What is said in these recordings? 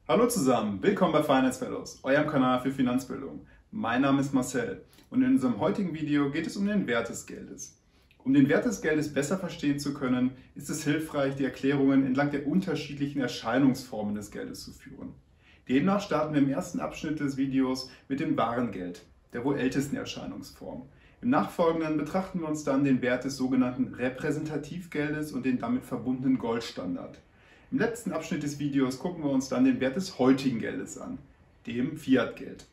Hallo zusammen, willkommen bei Finance Fellows, eurem Kanal für Finanzbildung. Mein Name ist Marcel und in unserem heutigen Video geht es um den Wert des Geldes. Um den Wert des Geldes besser verstehen zu können, ist es hilfreich, die Erklärungen entlang der unterschiedlichen Erscheinungsformen des Geldes zu führen. Demnach starten wir im ersten Abschnitt des Videos mit dem Warengeld, der wohl ältesten Erscheinungsform. Im Nachfolgenden betrachten wir uns dann den Wert des sogenannten Repräsentativgeldes und den damit verbundenen Goldstandard. Im letzten Abschnitt des Videos gucken wir uns dann den Wert des heutigen Geldes an, dem Fiat-Geld.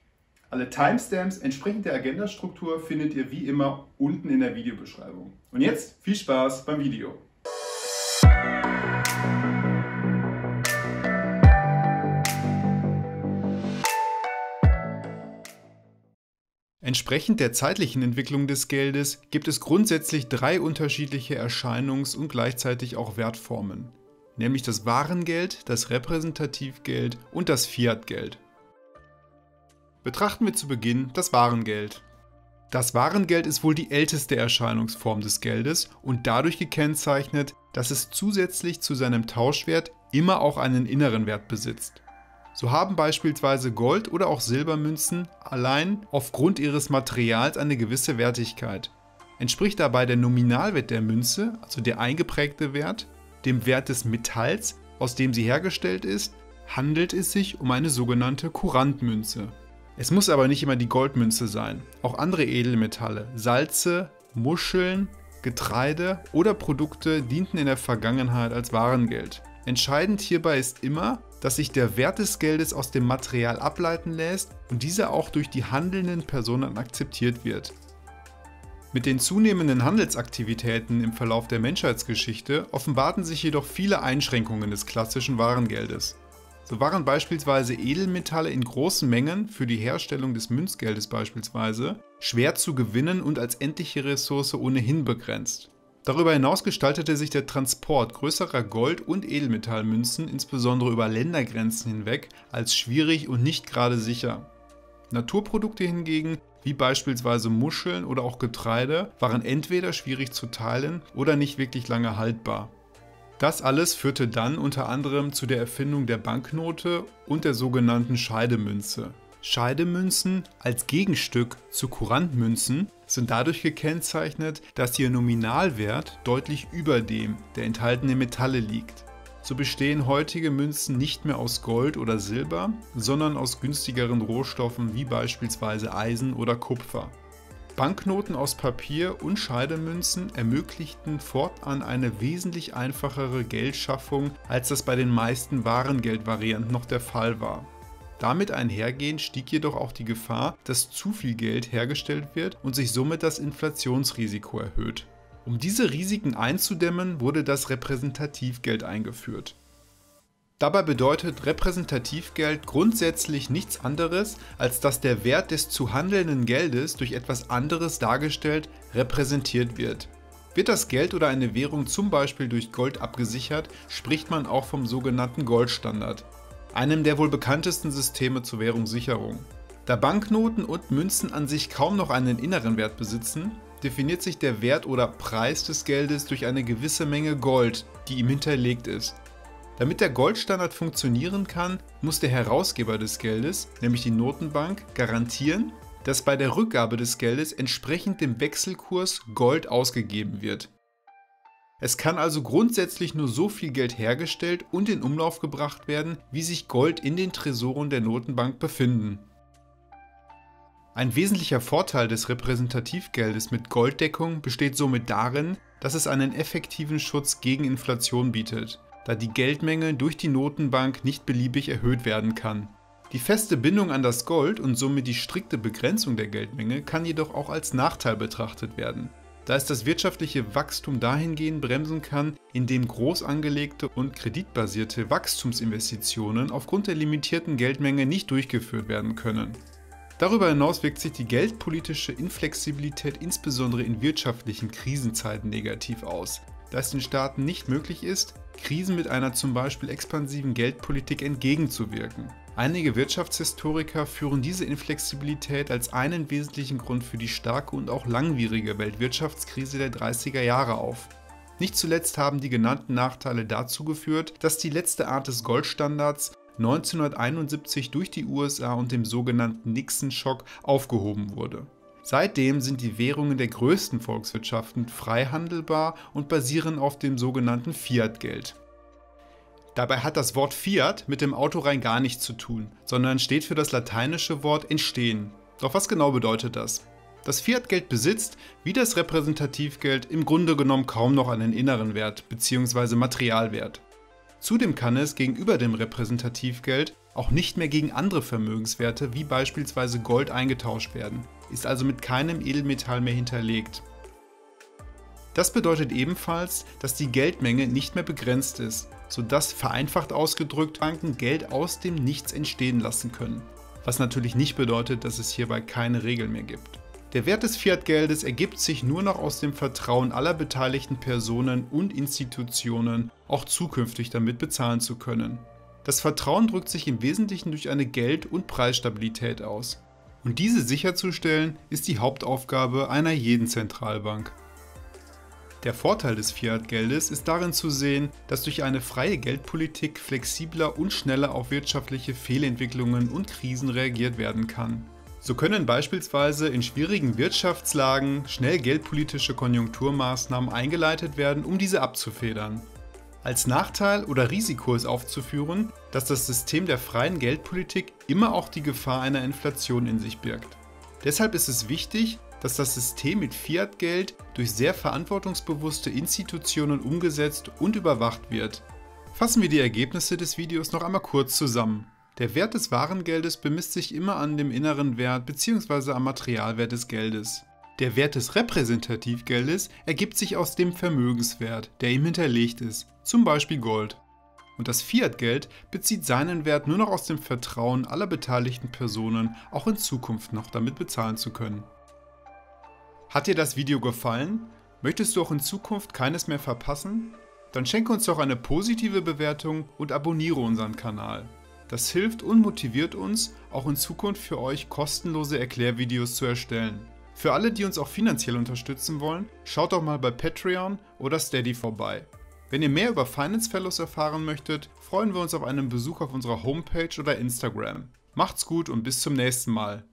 Alle Timestamps entsprechend der Agendastruktur findet ihr wie immer unten in der Videobeschreibung. Und jetzt viel Spaß beim Video! Entsprechend der zeitlichen Entwicklung des Geldes gibt es grundsätzlich drei unterschiedliche Erscheinungs- und gleichzeitig auch Wertformen. Nämlich das Warengeld, das Repräsentativgeld und das Fiat-Geld. Betrachten wir zu Beginn das Warengeld. Das Warengeld ist wohl die älteste Erscheinungsform des Geldes und dadurch gekennzeichnet, dass es zusätzlich zu seinem Tauschwert immer auch einen inneren Wert besitzt. So haben beispielsweise Gold- oder auch Silbermünzen allein aufgrund ihres Materials eine gewisse Wertigkeit. Entspricht dabei der Nominalwert der Münze, also der eingeprägte Wert, dem Wert des Metalls, aus dem sie hergestellt ist, handelt es sich um eine sogenannte Kurantmünze. Es muss aber nicht immer die Goldmünze sein. Auch andere Edelmetalle, Salze, Muscheln, Getreide oder Produkte dienten in der Vergangenheit als Warengeld. Entscheidend hierbei ist immer, dass sich der Wert des Geldes aus dem Material ableiten lässt und dieser auch durch die handelnden Personen akzeptiert wird. Mit den zunehmenden Handelsaktivitäten im Verlauf der Menschheitsgeschichte offenbarten sich jedoch viele Einschränkungen des klassischen Warengeldes. So waren beispielsweise Edelmetalle in großen Mengen für die Herstellung des Münzgeldes beispielsweise schwer zu gewinnen und als endliche Ressource ohnehin begrenzt. Darüber hinaus gestaltete sich der Transport größerer Gold- und Edelmetallmünzen insbesondere über Ländergrenzen hinweg als schwierig und nicht gerade sicher. Naturprodukte hingegen, wie beispielsweise Muscheln oder auch Getreide, waren entweder schwierig zu teilen oder nicht wirklich lange haltbar. Das alles führte dann unter anderem zu der Erfindung der Banknote und der sogenannten Scheidemünze. Scheidemünzen als Gegenstück zu Kurantmünzen sind dadurch gekennzeichnet, dass ihr Nominalwert deutlich über dem der enthaltenen Metalle liegt. So bestehen heutige Münzen nicht mehr aus Gold oder Silber, sondern aus günstigeren Rohstoffen wie beispielsweise Eisen oder Kupfer. Banknoten aus Papier und Scheidemünzen ermöglichten fortan eine wesentlich einfachere Geldschaffung, als das bei den meisten Warengeldvarianten noch der Fall war. Damit einhergehend stieg jedoch auch die Gefahr, dass zu viel Geld hergestellt wird und sich somit das Inflationsrisiko erhöht. Um diese Risiken einzudämmen, wurde das Repräsentativgeld eingeführt. Dabei bedeutet Repräsentativgeld grundsätzlich nichts anderes, als dass der Wert des zu handelnden Geldes durch etwas anderes dargestellt, repräsentiert wird. Wird das Geld oder eine Währung zum Beispiel durch Gold abgesichert, spricht man auch vom sogenannten Goldstandard, einem der wohl bekanntesten Systeme zur Währungssicherung. Da Banknoten und Münzen an sich kaum noch einen inneren Wert besitzen, definiert sich der Wert oder Preis des Geldes durch eine gewisse Menge Gold, die ihm hinterlegt ist. Damit der Goldstandard funktionieren kann, muss der Herausgeber des Geldes, nämlich die Notenbank, garantieren, dass bei der Rückgabe des Geldes entsprechend dem Wechselkurs Gold ausgegeben wird. Es kann also grundsätzlich nur so viel Geld hergestellt und in Umlauf gebracht werden, wie sich Gold in den Tresoren der Notenbank befinden. Ein wesentlicher Vorteil des Repräsentativgeldes mit Golddeckung besteht somit darin, dass es einen effektiven Schutz gegen Inflation bietet, da die Geldmenge durch die Notenbank nicht beliebig erhöht werden kann. Die feste Bindung an das Gold und somit die strikte Begrenzung der Geldmenge kann jedoch auch als Nachteil betrachtet werden, da es das wirtschaftliche Wachstum dahingehend bremsen kann, indem groß angelegte und kreditbasierte Wachstumsinvestitionen aufgrund der limitierten Geldmenge nicht durchgeführt werden können. Darüber hinaus wirkt sich die geldpolitische Inflexibilität insbesondere in wirtschaftlichen Krisenzeiten negativ aus, da es den Staaten nicht möglich ist, Krisen mit einer zum Beispiel expansiven Geldpolitik entgegenzuwirken. Einige Wirtschaftshistoriker führen diese Inflexibilität als einen wesentlichen Grund für die starke und auch langwierige Weltwirtschaftskrise der 30er Jahre auf. Nicht zuletzt haben die genannten Nachteile dazu geführt, dass die letzte Art des Goldstandards 1971 durch die USA und dem sogenannten Nixon-Schock aufgehoben wurde. Seitdem sind die Währungen der größten Volkswirtschaften frei handelbar und basieren auf dem sogenannten Fiat-Geld. Dabei hat das Wort Fiat mit dem Auto rein gar nichts zu tun, sondern steht für das lateinische Wort entstehen. Doch was genau bedeutet das? Das Fiat-Geld besitzt, wie das Repräsentativgeld, im Grunde genommen kaum noch einen inneren Wert bzw. Materialwert. Zudem kann es gegenüber dem Repräsentativgeld auch nicht mehr gegen andere Vermögenswerte wie beispielsweise Gold eingetauscht werden, ist also mit keinem Edelmetall mehr hinterlegt. Das bedeutet ebenfalls, dass die Geldmenge nicht mehr begrenzt ist, sodass vereinfacht ausgedrückt Banken Geld aus dem Nichts entstehen lassen können. Was natürlich nicht bedeutet, dass es hierbei keine Regeln mehr gibt. Der Wert des Fiat-Geldes ergibt sich nur noch aus dem Vertrauen aller beteiligten Personen und Institutionen, auch zukünftig damit bezahlen zu können. Das Vertrauen drückt sich im Wesentlichen durch eine Geld- und Preisstabilität aus. Und diese sicherzustellen, ist die Hauptaufgabe einer jeden Zentralbank. Der Vorteil des Fiat-Geldes ist darin zu sehen, dass durch eine freie Geldpolitik flexibler und schneller auf wirtschaftliche Fehlentwicklungen und Krisen reagiert werden kann. So können beispielsweise in schwierigen Wirtschaftslagen schnell geldpolitische Konjunkturmaßnahmen eingeleitet werden, um diese abzufedern. Als Nachteil oder Risiko ist aufzuführen, dass das System der freien Geldpolitik immer auch die Gefahr einer Inflation in sich birgt. Deshalb ist es wichtig, dass das System mit Fiat-Geld durch sehr verantwortungsbewusste Institutionen umgesetzt und überwacht wird. Fassen wir die Ergebnisse des Videos noch einmal kurz zusammen. Der Wert des Warengeldes bemisst sich immer an dem inneren Wert bzw. am Materialwert des Geldes. Der Wert des Repräsentativgeldes ergibt sich aus dem Vermögenswert, der ihm hinterlegt ist, zum Beispiel Gold. Und das Fiat-Geld bezieht seinen Wert nur noch aus dem Vertrauen aller beteiligten Personen, auch in Zukunft noch damit bezahlen zu können. Hat dir das Video gefallen? Möchtest du auch in Zukunft keines mehr verpassen? Dann schenke uns doch eine positive Bewertung und abonniere unseren Kanal. Das hilft und motiviert uns, auch in Zukunft für euch kostenlose Erklärvideos zu erstellen. Für alle, die uns auch finanziell unterstützen wollen, schaut doch mal bei Patreon oder Steady vorbei. Wenn ihr mehr über Finance Fellows erfahren möchtet, freuen wir uns auf einen Besuch auf unserer Homepage oder Instagram. Macht's gut und bis zum nächsten Mal.